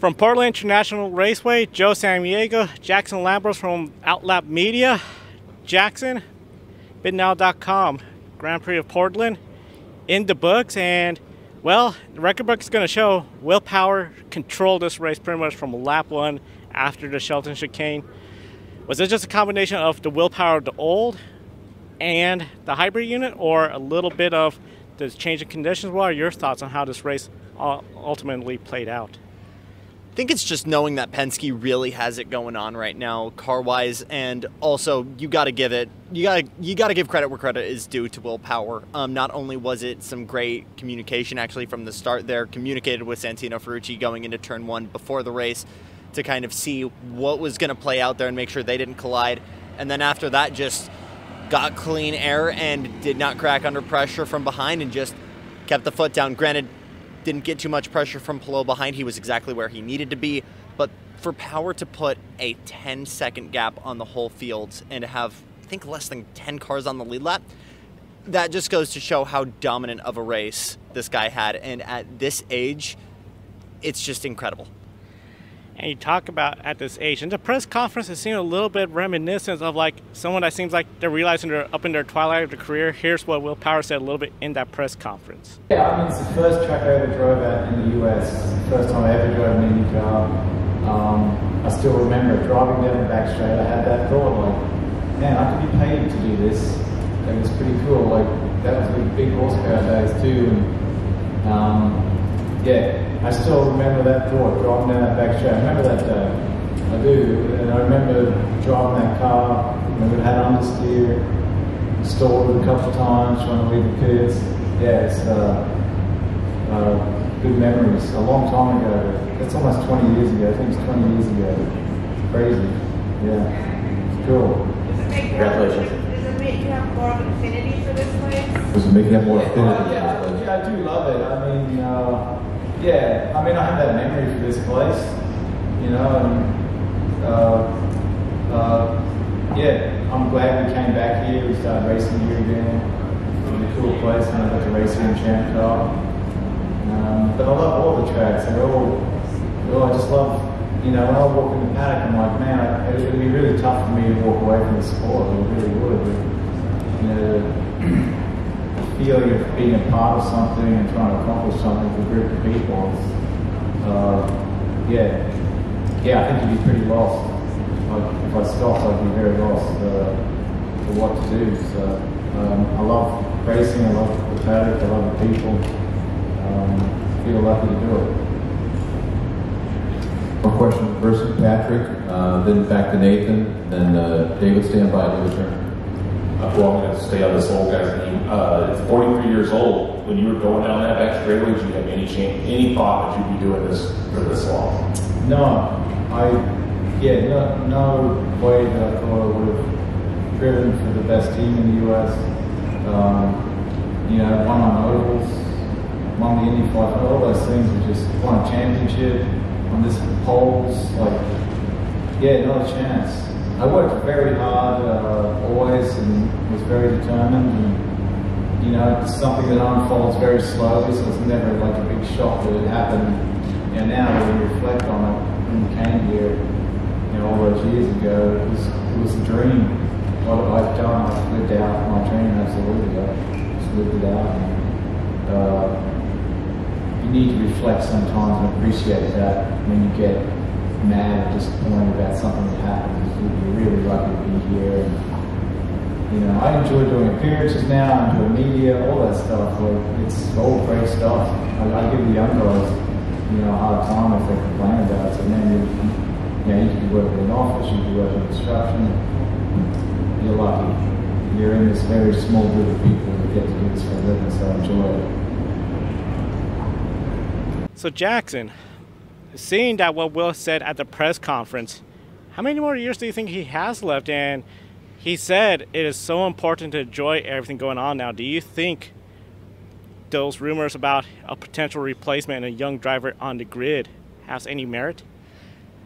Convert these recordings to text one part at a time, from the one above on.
From Portland International Raceway, Joe Samaniego, Jackson Lambros from Outlap Media. Jackson, BidNow.com, Grand Prix of Portland, in the books, and well, the record book is going to show Will Power controlled this race pretty much from lap 1 after the Shelton chicane. Was it just a combination of the willpower of the old and the hybrid unit, or a little bit of the change in conditions? What are your thoughts on how this race ultimately played out? I think it's just knowing that Penske really has it going on right now, car-wise, and also you got to give credit where credit is due to Will Power. Not only was it some great communication actually from the start there, communicated with Santino Ferrucci going into turn 1 before the race to kind of see what was going to play out there and make sure they didn't collide, and then after that just got clean air and did not crack under pressure from behind and just kept the foot down. Granted, didn't get too much pressure from Palou behind. He was exactly where he needed to be. But for Power to put a 10-second gap on the whole field and to have, I think, less than 10 cars on the lead lap, that just goes to show how dominant of a race this guy had. And at this age, it's just incredible. And you talk about at this age, and the press conference has seen a little bit reminiscent of like someone that seems like they're realizing they're up in their twilight of their career. Here's what Will Power said a little bit in that press conference. Yeah, I mean, it's the first track I ever drove at in the US. It's the first time I ever drove an INDYCAR. I still remember driving down the back straight. I had that thought, like, man, I could be paid to do this. It was pretty cool. Like, that was the big horsepower days too. And, yeah, I still remember that thought, driving down that back straight. I remember that day. I do. And I remember driving that car. I remember it had understeer, stalled it a couple of times, trying to leave the pits. Yeah, it's good memories. A long time ago. That's almost 20 years ago. I think it's 20 years ago. It's crazy. Yeah. It's cool. Congratulations. Does it make you have more of an affinity for this place? Does it make you have more affinity? Yeah, I do love it. I mean, yeah, I mean, I have that memory for this place, you know, and yeah, I'm glad we came back here. We started racing here again. It's a cool place, and I got to race here in Champ Car. But I love all the tracks. They're all, I just love, you know, when I walk in the paddock, I'm like, man, it would be really tough for me to walk away from the sport. It really would. But, you know, feeling of being a part of something and trying to accomplish something with a group of people, yeah, I think you'd be pretty lost. Like, if I stopped, I'd be very lost for what to do. So I love racing, I love the paddock, I love the people. Feel lucky to do it. One question first, Patrick, then back to Nathan, then David, stand by, David turn. Well, I'm going to stay on this old guy's name. It's 43 years old. When you were going down that back straightaway, did you have any thought that you'd be doing this for this long? No, no way that I thought I would have driven for the best team in the US. You know, won on ovals, won the Indy 500, all those things. We just won a championship on this poles. Like, yeah, not a chance. I worked very hard, always, and was very determined. And, you know, it's something that unfolds very slowly, so it's never like a big shock that it happened. You know, now when you reflect on it, when we came here, you know, all those years ago, it was a dream. What I've done, I've lived out my dream, absolutely. I just lived it out. And, you need to reflect sometimes and appreciate that when you get mad or disappointed about something that happened. You're really lucky to be here. And, you know, I enjoy doing appearances now, I enjoy media, all that stuff. Like, it's all great stuff. I give the young guys, you know, a hard time if they complain about it. So, man, you know, you could be working in an office, you could be working in construction. You're lucky. You're in this very small group of people that get to do this for a living, so enjoy it. So Jackson, seeing that what Will said at the press conference, how many more years do you think he has left? And he said it is so important to enjoy everything going on now. Do you think those rumors about a potential replacement and a young driver on the grid has any merit?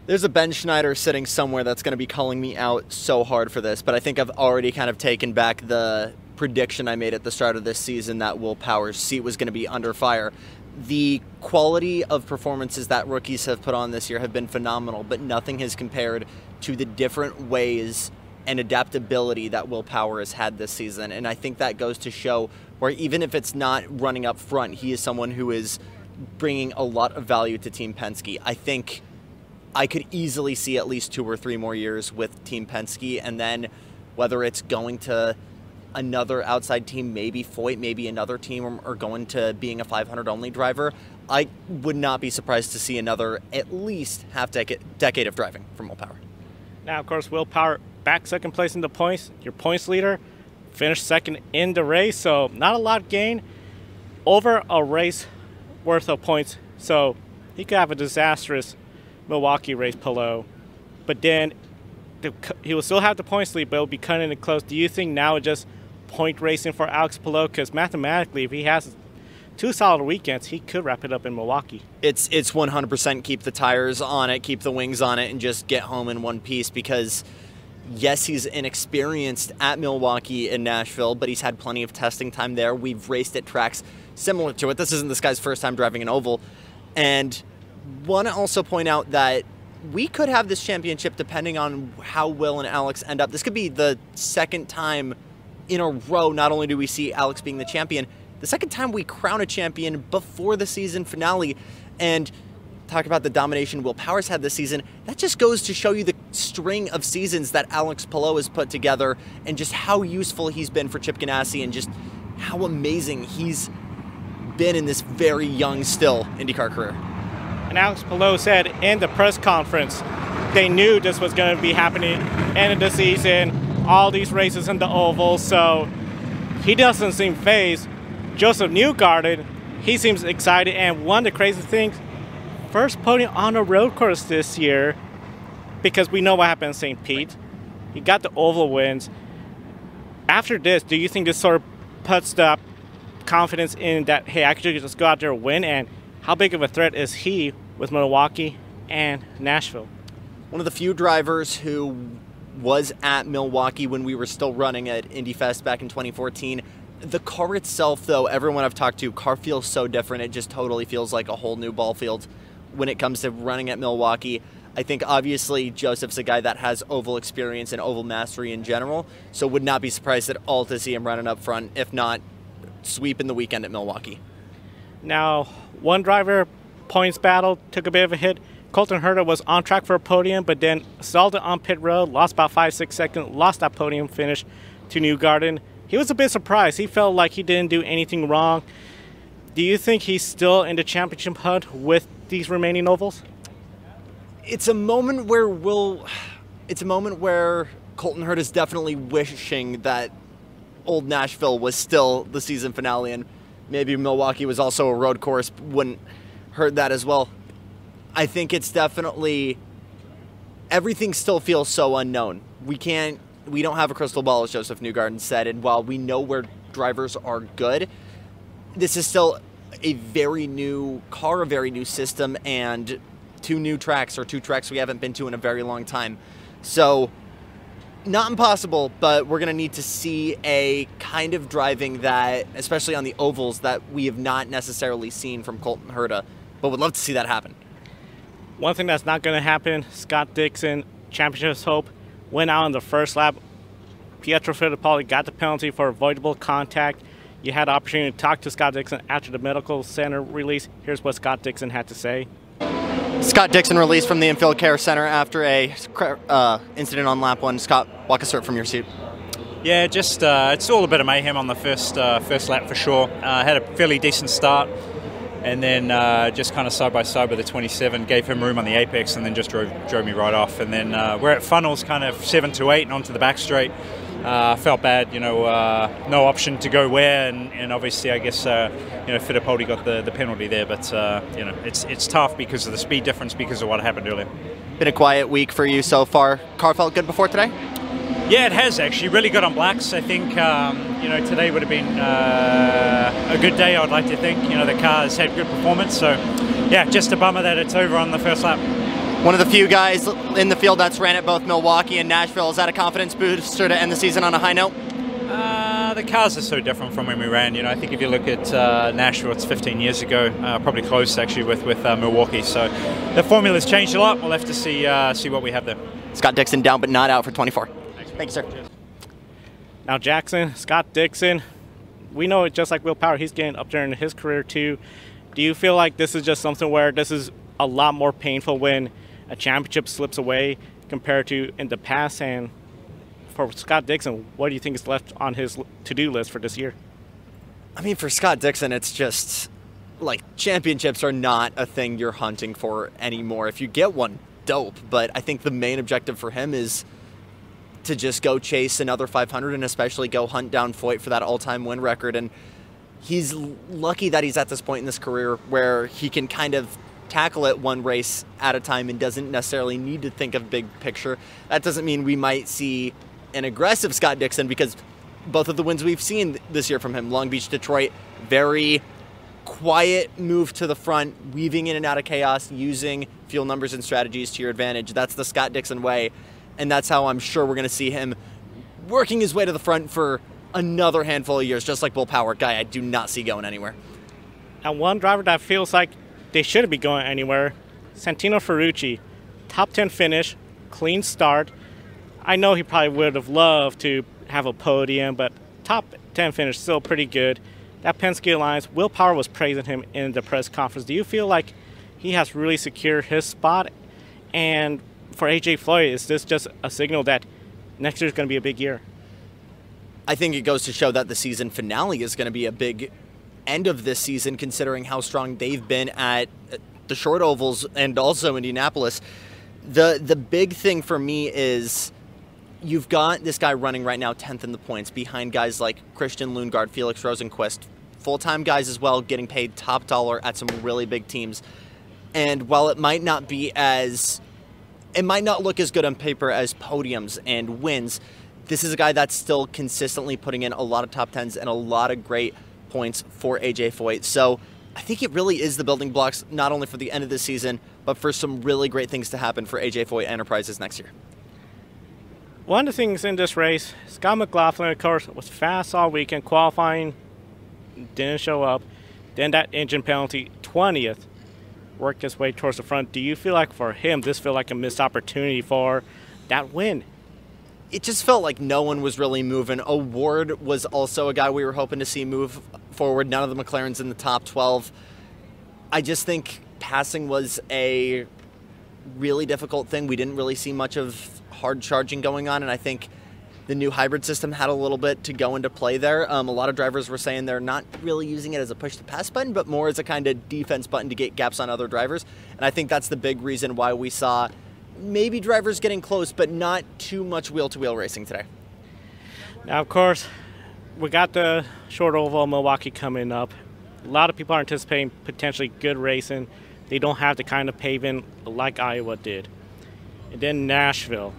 There's a Ben Schneider sitting somewhere that's going to be calling me out so hard for this, but I think I've already kind of taken back the prediction I made at the start of this season that Will Power's seat was going to be under fire. The quality of performances that rookies have put on this year have been phenomenal, but nothing has compared to the different ways and adaptability that Will Power has had this season. And I think that goes to show where even if it's not running up front, he is someone who is bringing a lot of value to Team Penske. I think I could easily see at least 2 or 3 more years with Team Penske, and then whether it's going to another outside team, maybe Foyt, maybe another team, or going to being a 500 only driver, I would not be surprised to see another at least decade of driving from Will Power. Now, of course, Will Power back second place in the points. Your points leader finished second in the race, so not a lot gained over a race worth of points. So he could have a disastrous Milwaukee race below, but then he will still have the points lead, but it'll be cutting it close. Do you think now it's just point racing for Alex Palou? Because mathematically, if he has 2 solid weekends, he could wrap it up in Milwaukee. It's 100% keep the tires on it, keep the wings on it, and just get home in one piece. Because yes, he's inexperienced at Milwaukee and Nashville, but he's had plenty of testing time there. We've raced at tracks similar to it. This isn't this guy's first time driving an oval. And want to also point out that we could have this championship depending on how Will and Alex end up. This could be the second time in a row, not only do we see Alex being the champion, the second time we crown a champion before the season finale. And talk about the domination Will Power's had this season. That just goes to show you the string of seasons that Alex Palou has put together and just how useful he's been for Chip Ganassi and just how amazing he's been in this very young still IndyCar career. And Alex Palou said in the press conference they knew this was going to be happening end of the season, all these races in the oval, so he doesn't seem phased. Joseph Newgarden, he seems excited, and one of the crazy things, first podium on a road course this year, because we know what happened in St. Pete. He got the oval wins. After this, do you think this sort of puts the confidence in that, hey, I could just go out there and win, and how big of a threat is he with Milwaukee and Nashville? One of the few drivers who was at Milwaukee when we were still running at IndyFest back in 2014. The car itself, though, everyone I've talked to, car feels so different. It just totally feels like a whole new ball field when it comes to running at Milwaukee. I think obviously Joseph's a guy that has oval experience and oval mastery in general, so would not be surprised at all to see him running up front, if not sweeping the weekend at Milwaukee. Now, one driver points battle took a bit of a hit. Colton Herta was on track for a podium, but then stalled it on pit road, lost about 5-6 seconds, lost that podium finish to Newgarden. He was a bit surprised. He felt like he didn't do anything wrong. Do you think he's still in the championship hunt with these remaining ovals? It's a moment where Colton Herta is definitely wishing that old Nashville was still the season finale, and maybe Milwaukee was also a road course, wouldn't hurt that as well. I think it's definitely, everything still feels so unknown. We don't have a crystal ball, as Joseph Newgarden said, and while we know where drivers are good, this is still a very new car, a very new system, and 2 new tracks, or 2 tracks we haven't been to in a very long time. So, not impossible, but we're going to need to see a kind of driving that, especially on the ovals, that we have not necessarily seen from Colton Herta, but would love to see that happen. One thing that's not going to happen, Scott Dixon, championship's hope, went out on the first lap. Pietro Fittipaldi got the penalty for avoidable contact. You had the opportunity to talk to Scott Dixon after the medical center release. Here's what Scott Dixon had to say. Scott Dixon released from the Infield Care Center after a incident on lap 1. Scott, walk us through it from your seat. Yeah, just it's all a bit of mayhem on the first lap for sure. Had a fairly decent start, and then just kind of side by side with the 27, gave him room on the apex, and then just drove me right off. And then we're at funnels, kind of 7 to 8, and onto the back straight. Felt bad, no option to go where, and obviously I guess Fittipaldi got the penalty there, but it's tough because of the speed difference, because of what happened earlier. Been a quiet week for you so far. Car felt good before today? Yeah, it has actually. Really good on blacks. I think today would have been a good day, I'd like to think. The car's had good performance, so yeah, just a bummer that it's over on the first lap. One of the few guys in the field that's ran at both Milwaukee and Nashville. Is that a confidence booster to end the season on a high note? The cars are so different from when we ran. You know, I think if you look at Nashville, it's 15 years ago, probably close actually with Milwaukee. So the formula's changed a lot. We'll have to see what we have there. Scott Dixon down but not out for 24. Thank you, sir. Now Jackson, Scott Dixon, we know it just like Will Power, he's getting up there in his career too. Do you feel like this is just something where this is a lot more painful when a championship slips away compared to in the past? And for Scott Dixon, what do you think is left on his to-do list for this year? I mean, for Scott Dixon, it's just like championships are not a thing you're hunting for anymore. If you get one, dope. But I think the main objective for him is to just go chase another 500 and especially go hunt down Foyt for that all-time win record. And he's lucky that he's at this point in his career where he can kind of tackle it one race at a time and doesn't necessarily need to think of big picture. That doesn't mean we might see an aggressive Scott Dixon, because both of the wins we've seen this year from him, Long Beach, Detroit, very quiet move to the front, weaving in and out of chaos, using fuel numbers and strategies to your advantage. That's the Scott Dixon way, and that's how I'm sure we're going to see him working his way to the front for another handful of years, just like Will Power, guy I do not see going anywhere. And one driver that feels like they shouldn't be going anywhere, Santino Ferrucci, top 10 finish, clean start. I know he probably would have loved to have a podium, but top 10 finish still pretty good. That Penske Alliance, Will Power was praising him in the press conference. Do you feel like he has really secured his spot? And for AJ Foyt, is this just a signal that next year is going to be a big year? I think it goes to show that the season finale is going to be a big end of this season, considering how strong they've been at the short ovals and also Indianapolis. The big thing for me is you've got this guy running right now 10th in the points behind guys like Christian Lundgaard, Felix Rosenqvist, full-time guys as well, getting paid top dollar at some really big teams. And while it might not look as good on paper as podiums and wins, this is a guy that's still consistently putting in a lot of top 10s and a lot of great points for AJ Foyt. So I think it really is the building blocks, not only for the end of the season, but for some really great things to happen for AJ Foyt Enterprises next year. One of the things in this race, Scott McLaughlin, of course, was fast all weekend. Qualifying didn't show up. Then that engine penalty, 20th, worked his way towards the front. Do you feel like for him, this felt like a missed opportunity for that win? It just felt like no one was really moving. O'Ward was also a guy we were hoping to see move forward. None of the McLarens in the top 12. I just think passing was a really difficult thing. We didn't really see much of hard charging going on, and I think the new hybrid system had a little bit to go into play there. A lot of drivers were saying they're not really using it as a push-to-pass button, but more as a kind of defense button to get gaps on other drivers. And I think that's the big reason why we saw maybe drivers getting close, but not too much wheel-to-wheel racing today. Now, of course, we got the short oval Milwaukee coming up. A lot of people are anticipating potentially good racing. They don't have the kind of pavement like Iowa did. And then Nashville.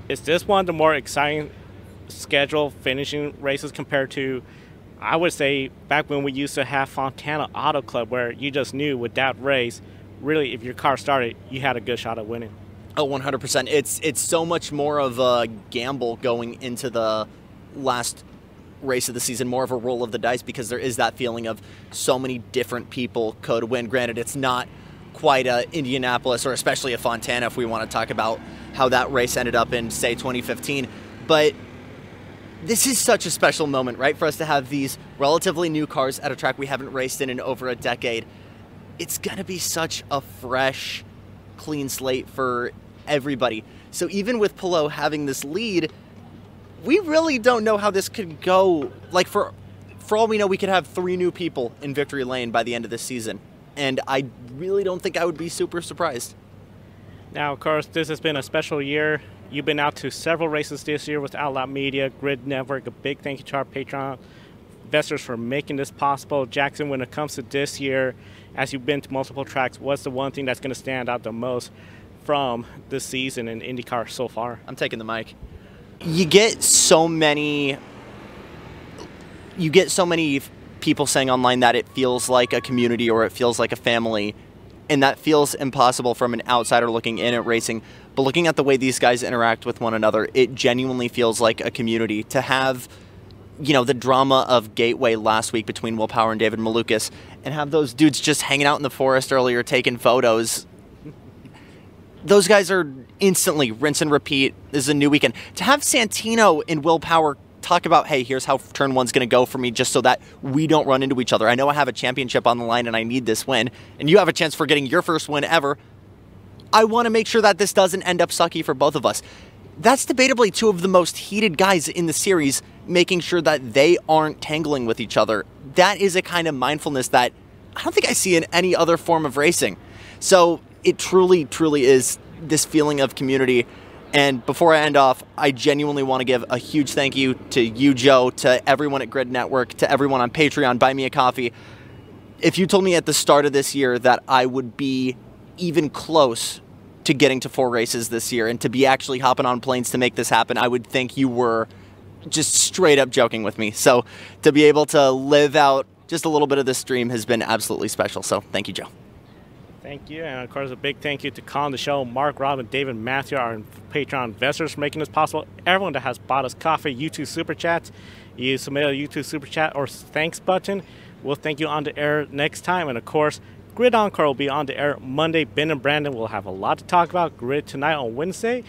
Is this one of the more exciting schedule finishing races compared to, I would say, back when we used to have Fontana Auto Club, where you just knew with that race, really, if your car started, you had a good shot at winning? Oh, 100%. It's so much more of a gamble going into the last race of the season, more of a roll of the dice, because there is that feeling of so many different people could win. Granted, it's not quite a Indianapolis or especially a Fontana if we want to talk about how that race ended up in, say, 2015. But this is such a special moment, right, for us to have these relatively new cars at a track we haven't raced in over a decade. It's going to be such a fresh, clean slate for everybody. So even with Palou having this lead, we really don't know how this could go. Like, for all we know, we could have 3 new people in victory lane by the end of this season. And I really don't think I would be super surprised. Now, of course, this has been a special year. You've been out to several races this year with Outloud Media, Grid Network. A big thank you to our Patreon investors for making this possible. Jackson, when it comes to this year, as you've been to multiple tracks, what's the one thing that's going to stand out the most from this season in IndyCar so far? I'm taking the mic. You get so many people saying online that it feels like a community or it feels like a family, and that feels impossible from an outsider looking in at racing. But looking at the way these guys interact with one another, it genuinely feels like a community. To have you know, the drama of Gateway last week between Will Power and David Malukas, and have those dudes just hanging out in the forest earlier taking photos. Those guys are instantly rinse and repeat. This is a new weekend. To have Santino and Will Power talk about, hey, here's how turn one's going to go for me just so that we don't run into each other. I know I have a championship on the line and I need this win, and you have a chance for getting your first win ever. I want to make sure that this doesn't end up sucky for both of us. That's debatably two of the most heated guys in the series, making sure that they aren't tangling with each other. That is a kind of mindfulness that I don't think I see in any other form of racing. So it truly, truly is this feeling of community. And before I end off, I genuinely want to give a huge thank you to you, Joe, to everyone at Grid Network, to everyone on Patreon, Buy Me a Coffee. If you told me at the start of this year that I would be even close to getting to 4 races this year and to be actually hopping on planes to make this happen, I would think you were just straight up joking with me. So to be able to live out just a little bit of this dream has been absolutely special. So thank you, Joe. Thank you, and of course a big thank you to Colin the Show, Mark, Rob, and David Matthew, our Patreon investors, for making this possible. Everyone that has bought us coffee, YouTube Super Chats, you submit a YouTube Super Chat or thanks button. We'll thank you on the air next time, and of course, Grid Encore will be on the air Monday. Ben and Brandon will have a lot to talk about. Grid tonight on Wednesday.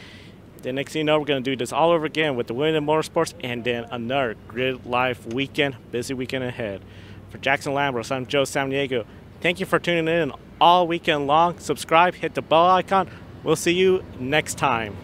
Then next thing you know, we're going to do this all over again with the Women in Motorsports and then another Grid Live weekend. Busy weekend ahead. For Jackson Lambros, I'm Joe Samaniego. Thank you for tuning in all weekend long. Subscribe, hit the bell icon. We'll see you next time.